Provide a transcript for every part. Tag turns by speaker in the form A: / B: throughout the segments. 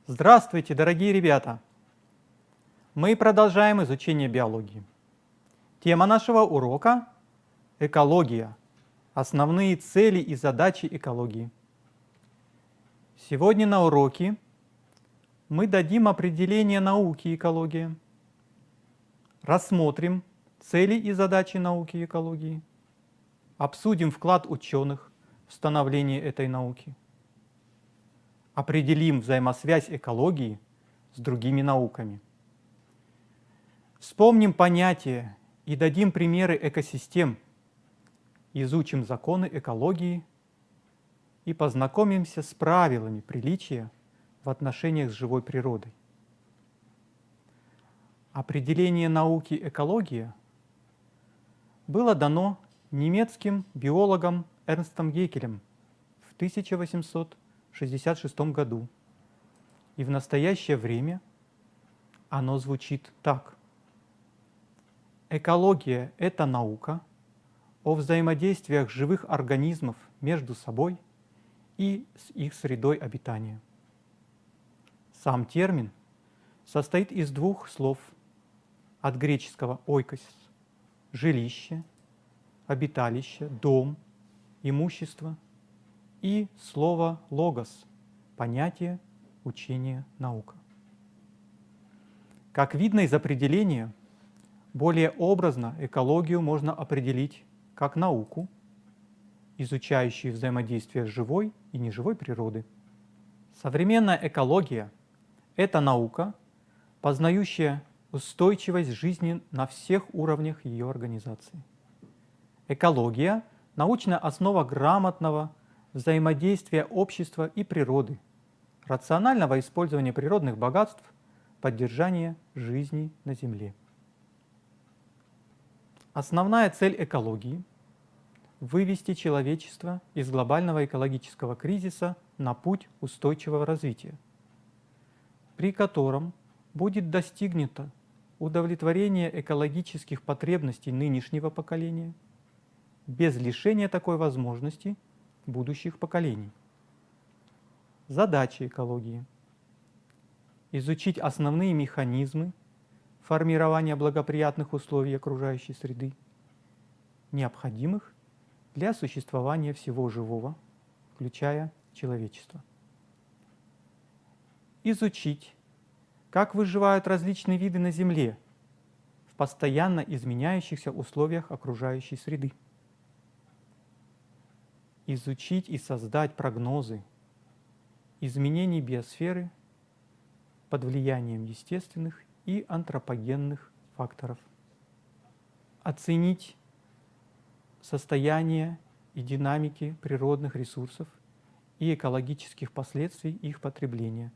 A: Здравствуйте, дорогие ребята! Мы продолжаем изучение биологии. Тема нашего урока – экология. Основные цели и задачи экологии. Сегодня на уроке мы дадим определение науки экология, рассмотрим цели и задачи науки экологии, обсудим вклад ученых в становление этой науки, определим взаимосвязь экологии с другими науками. Вспомним понятия и дадим примеры экосистем, изучим законы экологии и познакомимся с правилами приличия в отношениях с живой природой. Определение науки экология было дано немецким биологом Эрнстом Геккелем в 1866 году, и в настоящее время оно звучит так. Экология – это наука о взаимодействиях живых организмов между собой и с их средой обитания. Сам термин состоит из двух слов от греческого «ойкос» – жилище, обиталище, дом, имущество, и слова «логос» – понятие, учение, наука. Как видно из определения, более образно экологию можно определить как науку, изучающую взаимодействие живой и неживой природы. Современная экология – это наука, познающая устойчивость жизни на всех уровнях ее организации. Экология – научная основа грамотного взаимодействия общества и природы, рационального использования природных богатств, поддержания жизни на Земле. Основная цель экологии – вывести человечество из глобального экологического кризиса на путь устойчивого развития, при котором будет достигнуто удовлетворение экологических потребностей нынешнего поколения без лишения такой возможности будущих поколений. Задачи экологии – изучить основные механизмы формирования благоприятных условий окружающей среды, необходимых для существования всего живого, включая человечество. Изучить, как выживают различные виды на Земле в постоянно изменяющихся условиях окружающей среды. Изучить и создать прогнозы изменений биосферы под влиянием естественных и антропогенных факторов. Оценить состояние и динамики природных ресурсов и экологических последствий их потребления.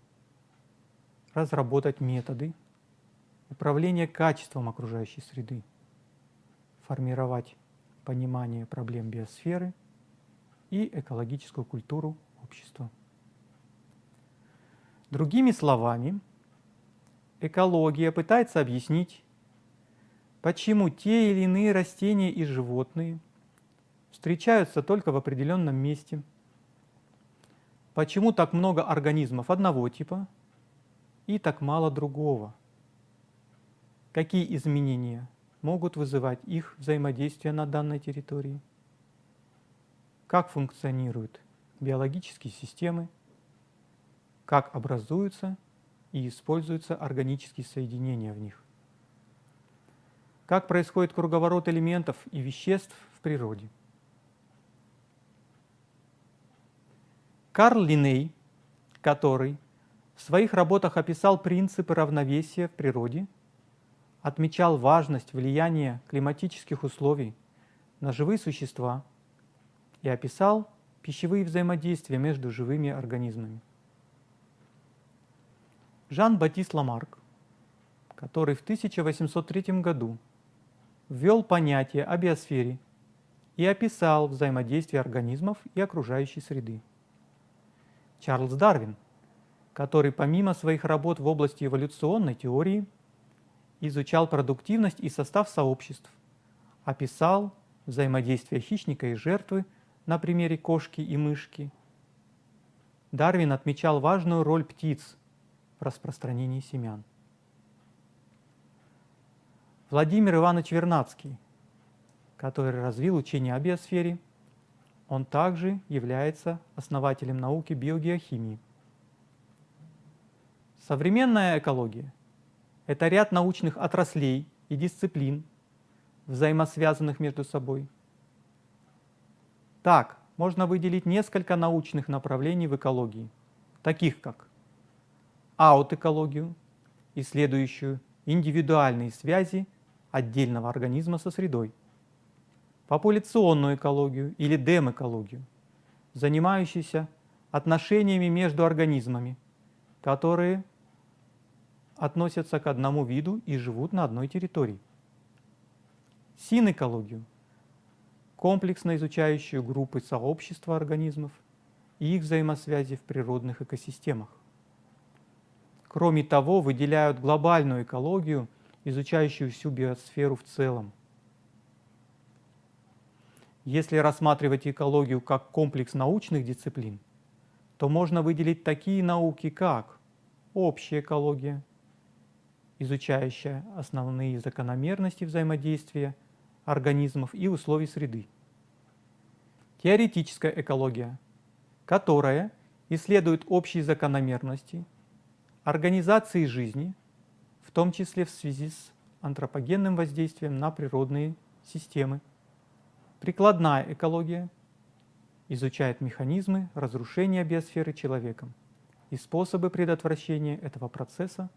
A: Разработать методы управления качеством окружающей среды. Формировать понимание проблем биосферы и экологическую культуру общества. Другими словами, экология пытается объяснить, почему те или иные растения и животные встречаются только в определенном месте, почему так много организмов одного типа и так мало другого, какие изменения могут вызывать их взаимодействие на данной территории, как функционируют биологические системы, как образуются и используются органические соединения в них, как происходит круговорот элементов и веществ в природе. Карл Линней, который в своих работах описал принципы равновесия в природе, отмечал важность влияния климатических условий на живые существа и описал пищевые взаимодействия между живыми организмами. Жан-Батист Ламарк, который в 1803 году ввел понятие о биосфере и описал взаимодействие организмов и окружающей среды. Чарльз Дарвин, который помимо своих работ в области эволюционной теории изучал продуктивность и состав сообществ, описал взаимодействие хищника и жертвы на примере кошки и мышки. Дарвин отмечал важную роль птиц в распространении семян. Владимир Иванович Вернадский, который развил учение о биосфере, он также является основателем науки биогеохимии. Современная экология – это ряд научных отраслей и дисциплин, взаимосвязанных между собой. Так, можно выделить несколько научных направлений в экологии, таких как аутэкологию, исследующую индивидуальные связи отдельного организма со средой, популяционную экологию или демэкологию, занимающуюся отношениями между организмами, которые относятся к одному виду и живут на одной территории. Синэкологию, комплексно изучающую группы сообщества организмов и их взаимосвязи в природных экосистемах. Кроме того, выделяют глобальную экологию, изучающую всю биосферу в целом. Если рассматривать экологию как комплекс научных дисциплин, то можно выделить такие науки, как общая экология, изучающая основные закономерности взаимодействия организмов и условий среды. Теоретическая экология, которая исследует общие закономерности организации жизни, в том числе в связи с антропогенным воздействием на природные системы. Прикладная экология изучает механизмы разрушения биосферы человеком и способы предотвращения этого процесса,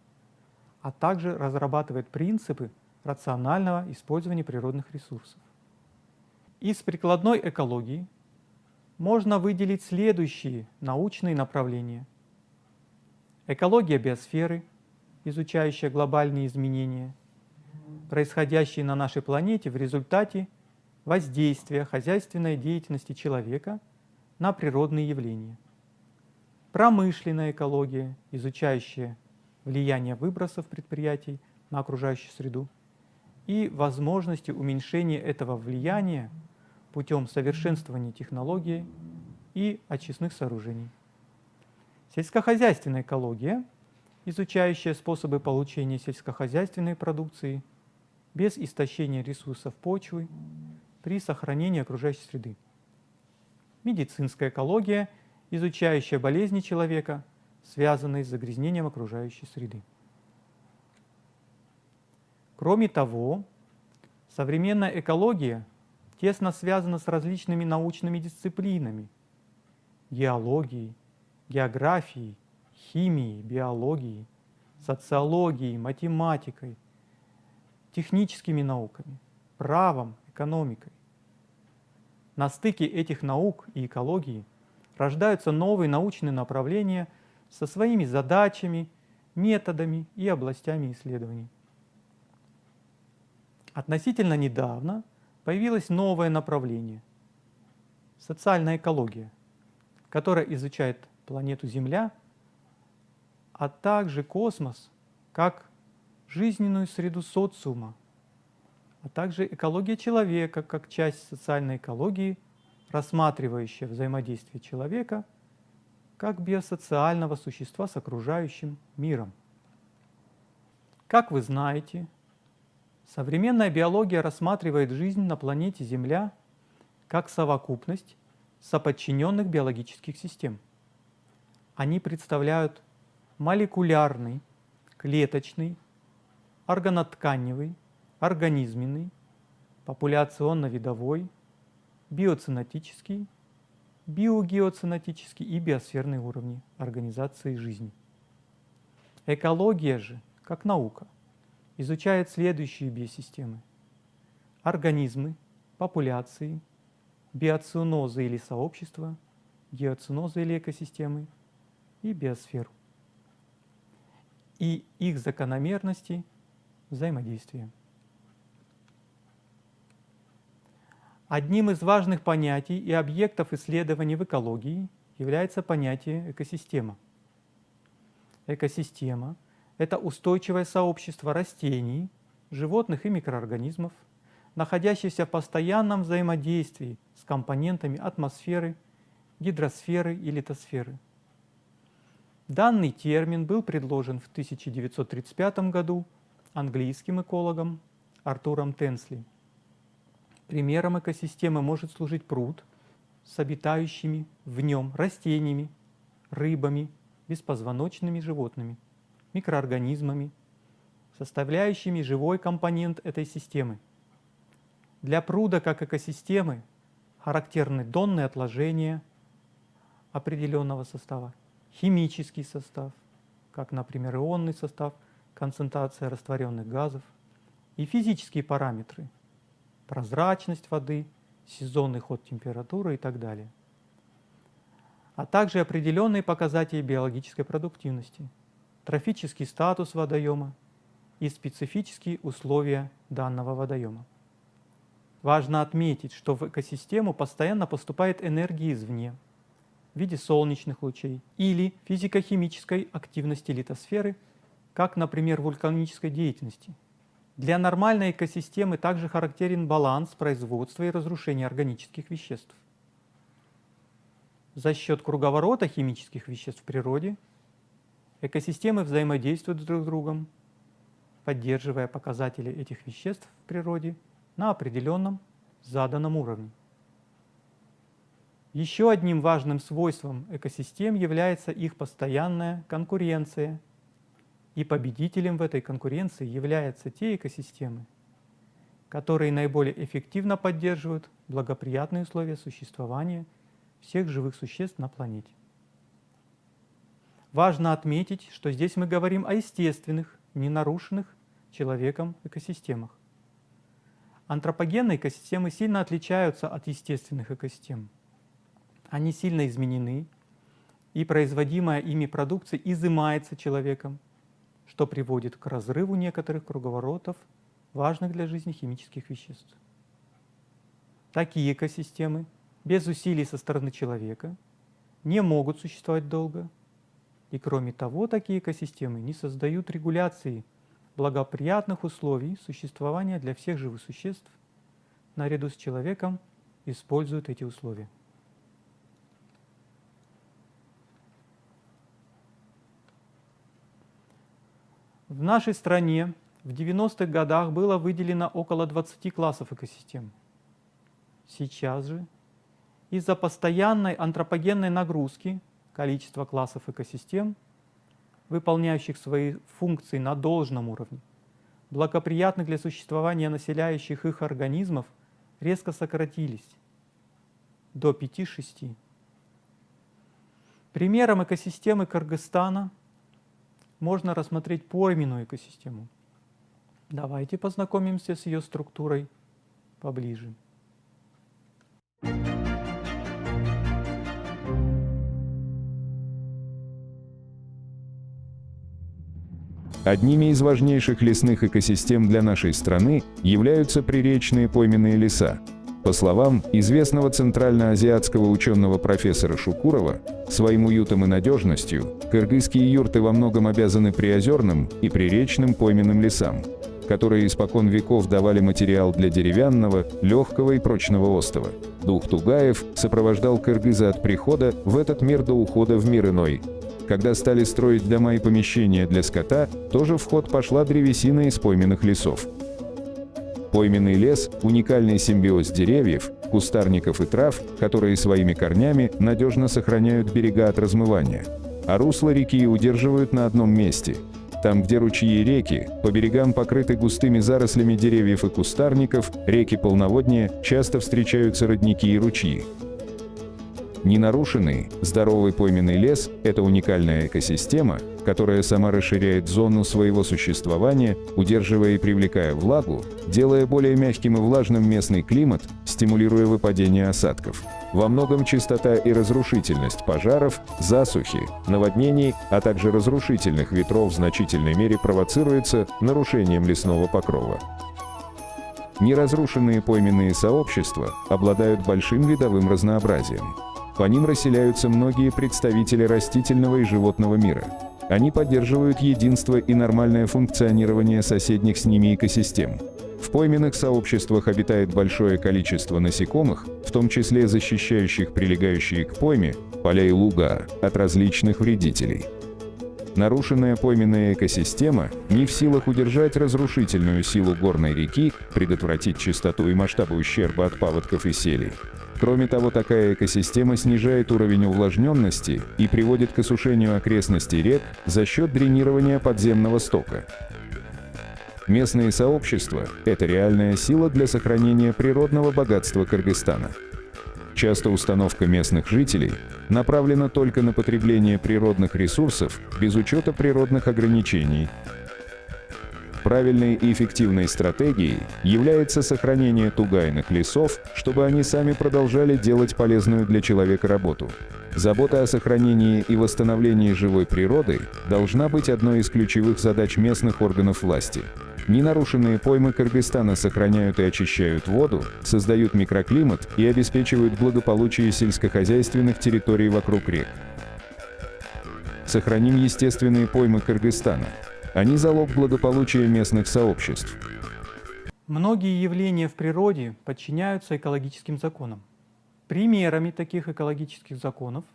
A: а также разрабатывает принципы рационального использования природных ресурсов. Из прикладной экологии можно выделить следующие научные направления. Экология биосферы, изучающая глобальные изменения, происходящие на нашей планете в результате воздействия хозяйственной деятельности человека на природные явления. Промышленная экология, изучающая влияние выбросов предприятий на окружающую среду и возможности уменьшения этого влияния путем совершенствования технологий и очистных сооружений. Сельскохозяйственная экология, изучающая способы получения сельскохозяйственной продукции без истощения ресурсов почвы при сохранении окружающей среды. Медицинская экология, изучающая болезни человека, связанные с загрязнением окружающей среды. Кроме того, современная экология тесно связана с различными научными дисциплинами – геологией, географией, химией, биологией, социологией, математикой, техническими науками, правом, экономикой. На стыке этих наук и экологии рождаются новые научные направления со своими задачами, методами и областями исследований. Относительно недавно появилось новое направление – социальная экология, которая изучает планету Земля, а также космос как жизненную среду социума, а также экология человека как часть социальной экологии, рассматривающая взаимодействие человека как биосоциального существа с окружающим миром. Как вы знаете, современная биология рассматривает жизнь на планете Земля как совокупность соподчиненных биологических систем. Они представляют молекулярный, клеточный, органотканевый, организменный, популяционно-видовой, биоценотический, биогеоценотический и биосферный уровни организации жизни. Экология же, как наука, изучает следующие биосистемы: организмы, популяции, биоценозы или сообщества, геоценозы или экосистемы и биосферу, и их закономерности взаимодействия. Одним из важных понятий и объектов исследований в экологии является понятие экосистема. Экосистема – это устойчивое сообщество растений, животных и микроорганизмов, находящихся в постоянном взаимодействии с компонентами атмосферы, гидросферы и литосферы. Данный термин был предложен в 1935 году английским экологом Артуром Тенсли. Примером экосистемы может служить пруд с обитающими в нем растениями, рыбами, беспозвоночными животными, микроорганизмами, составляющими живой компонент этой системы. Для пруда как экосистемы характерны донные отложения определенного состава, химический состав, как, например, ионный состав, концентрация растворенных газов, и физические параметры, прозрачность воды, сезонный ход температуры и так далее, а также определенные показатели биологической продуктивности, трофический статус водоема и специфические условия данного водоема. Важно отметить, что в экосистему постоянно поступает энергия извне в виде солнечных лучей или физико-химической активности литосферы, как, например, вулканической деятельности. Для нормальной экосистемы также характерен баланс производства и разрушения органических веществ. За счет круговорота химических веществ в природе экосистемы взаимодействуют друг с другом, поддерживая показатели этих веществ в природе на определенном заданном уровне. Еще одним важным свойством экосистем является их постоянная конкуренция, и победителем в этой конкуренции являются те экосистемы, которые наиболее эффективно поддерживают благоприятные условия существования всех живых существ на планете. Важно отметить, что здесь мы говорим о естественных, не нарушенных человеком экосистемах. Антропогенные экосистемы сильно отличаются от естественных экосистем. Они сильно изменены, и производимая ими продукция изымается человеком, что приводит к разрыву некоторых круговоротов важных для жизни химических веществ. Такие экосистемы без усилий со стороны человека не могут существовать долго, и кроме того, такие экосистемы не создают регуляции благоприятных условий существования для всех живых существ, наряду с человеком используют эти условия. В нашей стране в 90-х годах было выделено около 20 классов экосистем. Сейчас же из-за постоянной антропогенной нагрузки количество классов экосистем, выполняющих свои функции на должном уровне, благоприятных для существования населяющих их организмов, резко сократились до 5-6. Примером экосистемы Кыргызстана можно рассмотреть пойменную экосистему. Давайте познакомимся с ее структурой поближе.
B: Одними из важнейших лесных экосистем для нашей страны являются приречные пойменные леса. По словам известного центральноазиатского ученого профессора Шукурова, своим уютом и надежностью кыргызские юрты во многом обязаны приозерным и приречным пойменным лесам, которые испокон веков давали материал для деревянного, легкого и прочного остова. Дух Тугаев сопровождал кыргыза от прихода в этот мир до ухода в мир иной. Когда стали строить дома и помещения для скота, тоже в ход пошла древесина из пойменных лесов. Пойменный лес – уникальный симбиоз деревьев, кустарников и трав, которые своими корнями надежно сохраняют берега от размывания, а русла реки удерживают на одном месте. Там, где ручьи и реки, по берегам покрыты густыми зарослями деревьев и кустарников, реки полноводнее, часто встречаются родники и ручьи. Ненарушенный, здоровый пойменный лес – это уникальная экосистема, которая сама расширяет зону своего существования, удерживая и привлекая влагу, делая более мягким и влажным местный климат, стимулируя выпадение осадков. Во многом частота и разрушительность пожаров, засухи, наводнений, а также разрушительных ветров в значительной мере провоцируется нарушением лесного покрова. Неразрушенные пойменные сообщества обладают большим видовым разнообразием. По ним расселяются многие представители растительного и животного мира. Они поддерживают единство и нормальное функционирование соседних с ними экосистем. В пойменных сообществах обитает большое количество насекомых, в том числе защищающих прилегающие к пойме поля и луга от различных вредителей. Нарушенная пойменная экосистема не в силах удержать разрушительную силу горной реки, предотвратить частоту и масштабы ущерба от паводков и селей. Кроме того, такая экосистема снижает уровень увлажненности и приводит к осушению окрестностей рек за счет дренирования подземного стока. Местные сообщества – это реальная сила для сохранения природного богатства Кыргызстана. Часто установка местных жителей направлена только на потребление природных ресурсов без учета природных ограничений. Правильной и эффективной стратегией является сохранение тугайных лесов, чтобы они сами продолжали делать полезную для человека работу. Забота о сохранении и восстановлении живой природы должна быть одной из ключевых задач местных органов власти. Ненарушенные поймы Кыргызстана сохраняют и очищают воду, создают микроклимат и обеспечивают благополучие сельскохозяйственных территорий вокруг рек. Сохраним естественные поймы Кыргызстана. Они залог благополучия местных сообществ.
A: Многие явления в природе подчиняются экологическим законам. Примерами таких экологических законов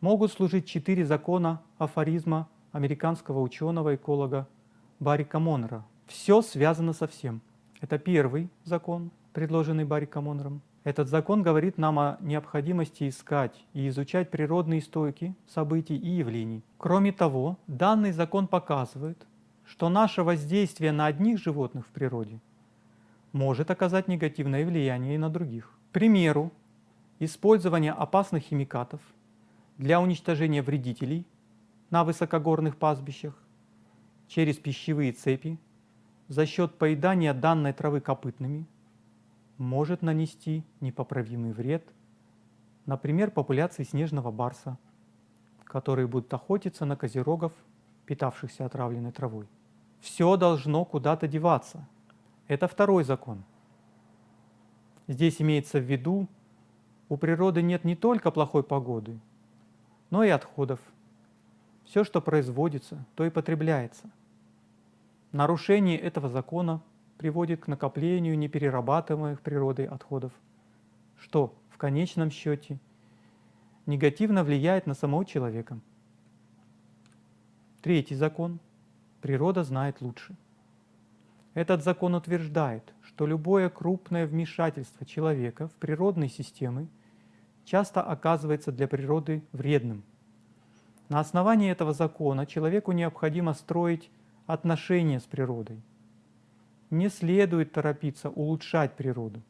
A: могут служить 4 закона афоризма американского ученого-эколога Барри Коммонера. Все связано со всем. Это первый закон, предложенный Барри Коммонером. Этот закон говорит нам о необходимости искать и изучать природные истоки событий и явлений. Кроме того, данный закон показывает, что наше воздействие на одних животных в природе может оказать негативное влияние и на других. К примеру, использование опасных химикатов для уничтожения вредителей на высокогорных пастбищах через пищевые цепи за счет поедания данной травы копытными может нанести непоправимый вред, например, популяции снежного барса, которые будут охотиться на козерогов, питавшихся отравленной травой. Все должно куда-то деваться. Это второй закон. Здесь имеется в виду, у природы нет не только плохой погоды, но и отходов. Все, что производится, то и потребляется. Нарушение этого закона приводит к накоплению неперерабатываемых природой отходов, что в конечном счете негативно влияет на самого человека. Третий закон. Природа знает лучше. Этот закон утверждает, что любое крупное вмешательство человека в природные системы часто оказывается для природы вредным. На основании этого закона человеку необходимо строить отношения с природой. Не следует торопиться улучшать природу.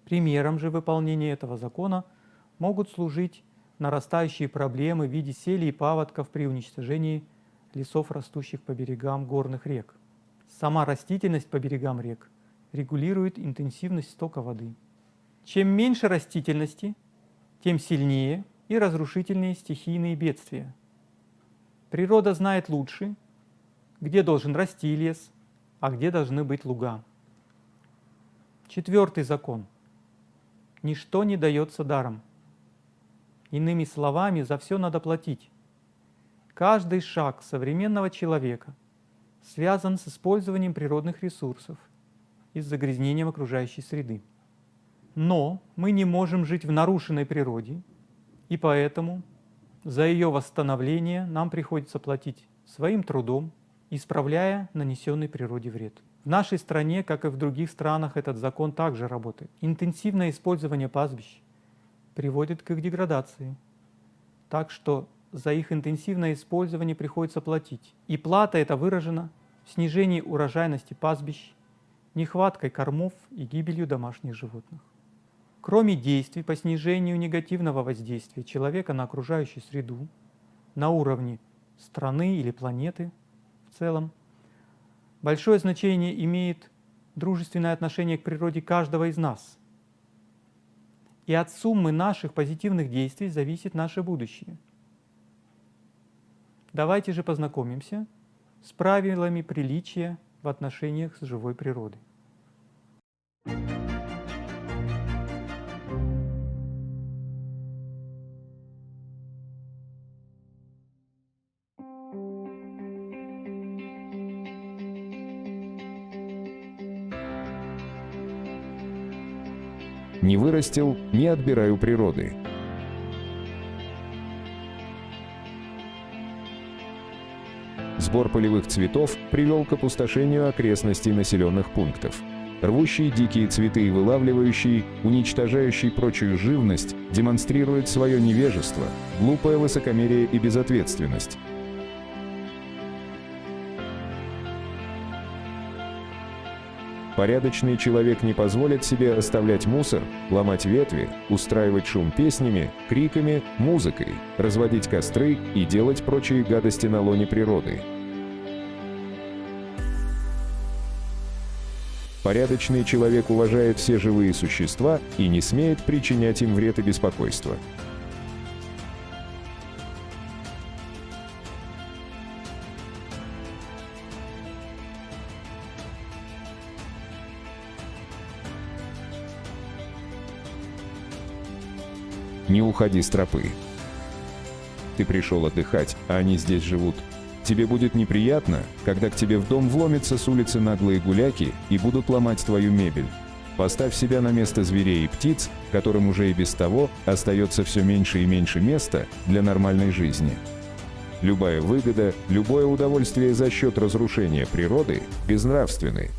A: Примером же выполнения этого закона могут служить нарастающие проблемы в виде селей и паводков при уничтожении лесов, растущих по берегам горных рек. Сама растительность по берегам рек регулирует интенсивность стока воды. Чем меньше растительности, тем сильнее и разрушительнее стихийные бедствия. Природа знает лучше, где должен расти лес, а где должны быть луга. Четвертый закон. Ничто не дается даром. Иными словами, за все надо платить. Каждый шаг современного человека связан с использованием природных ресурсов и с загрязнением окружающей среды. Но мы не можем жить в нарушенной природе, и поэтому за ее восстановление нам приходится платить своим трудом, исправляя нанесенный природе вред. В нашей стране, как и в других странах, этот закон также работает. Интенсивное использование пастбищ приводит к их деградации, так что за их интенсивное использование приходится платить. И плата эта выражена в снижении урожайности пастбищ, нехваткой кормов и гибелью домашних животных. Кроме действий по снижению негативного воздействия человека на окружающую среду на уровне страны или планеты в целом, большое значение имеет дружественное отношение к природе каждого из нас. И от суммы наших позитивных действий зависит наше будущее. Давайте же познакомимся с правилами приличия в отношениях с живой природой.
B: Не вырастил, не отбирай у природы. Сбор полевых цветов привел к опустошению окрестностей населенных пунктов. Рвущий дикие цветы и вылавливающий, уничтожающий прочую живность демонстрирует свое невежество, глупое высокомерие и безответственность. Порядочный человек не позволит себе оставлять мусор, ломать ветви, устраивать шум песнями, криками, музыкой, разводить костры и делать прочие гадости на лоне природы. Порядочный человек уважает все живые существа и не смеет причинять им вред и беспокойство. Не уходи с тропы. Ты пришел отдыхать, а они здесь живут. Тебе будет неприятно, когда к тебе в дом вломятся с улицы наглые гуляки и будут ломать твою мебель. Поставь себя на место зверей и птиц, которым уже и без того остается все меньше и меньше места для нормальной жизни. Любая выгода, любое удовольствие за счет разрушения природы безнравственны.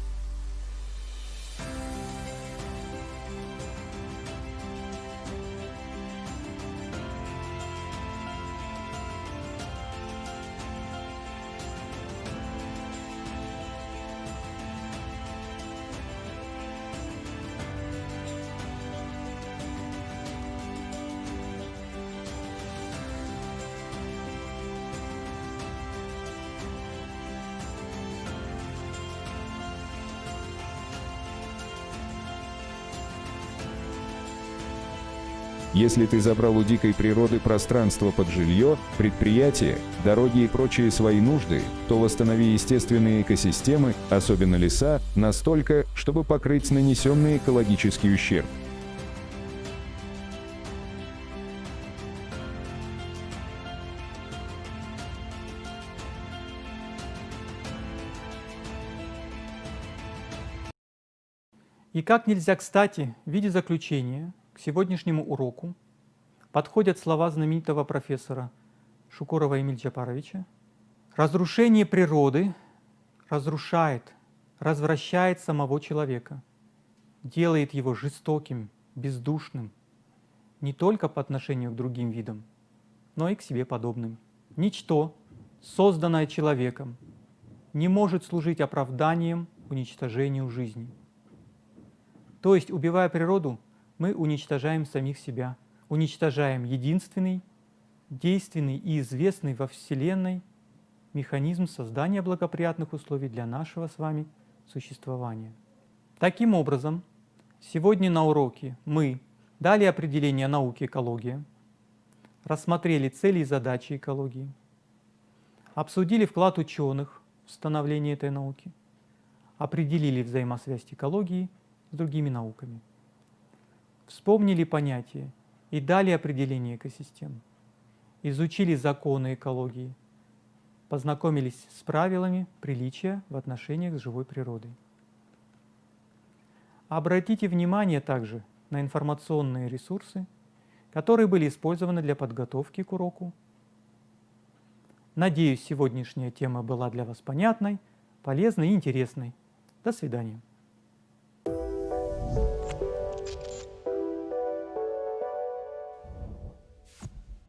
B: Если ты забрал у дикой природы пространство под жилье, предприятия, дороги и прочие свои нужды, то восстанови естественные экосистемы, особенно леса, настолько, чтобы покрыть нанесенный экологический ущерб.
A: И как нельзя кстати, в виде заключения к сегодняшнему уроку подходят слова знаменитого профессора Шукурова Эмиль Джапаровича. Разрушение природы разрушает, развращает самого человека, делает его жестоким, бездушным, не только по отношению к другим видам, но и к себе подобным. Ничто, созданное человеком, не может служить оправданием уничтожению жизни. То есть, убивая природу, мы уничтожаем самих себя, уничтожаем единственный, действенный и известный во Вселенной механизм создания благоприятных условий для нашего с вами существования. Таким образом, сегодня на уроке мы дали определение науки экология, рассмотрели цели и задачи экологии, обсудили вклад ученых в становление этой науки, определили взаимосвязь экологии с другими науками, вспомнили понятия и дали определение экосистем, изучили законы экологии, познакомились с правилами приличия в отношениях с живой природой. Обратите внимание также на информационные ресурсы, которые были использованы для подготовки к уроку. Надеюсь, сегодняшняя тема была для вас понятной, полезной и интересной. До свидания.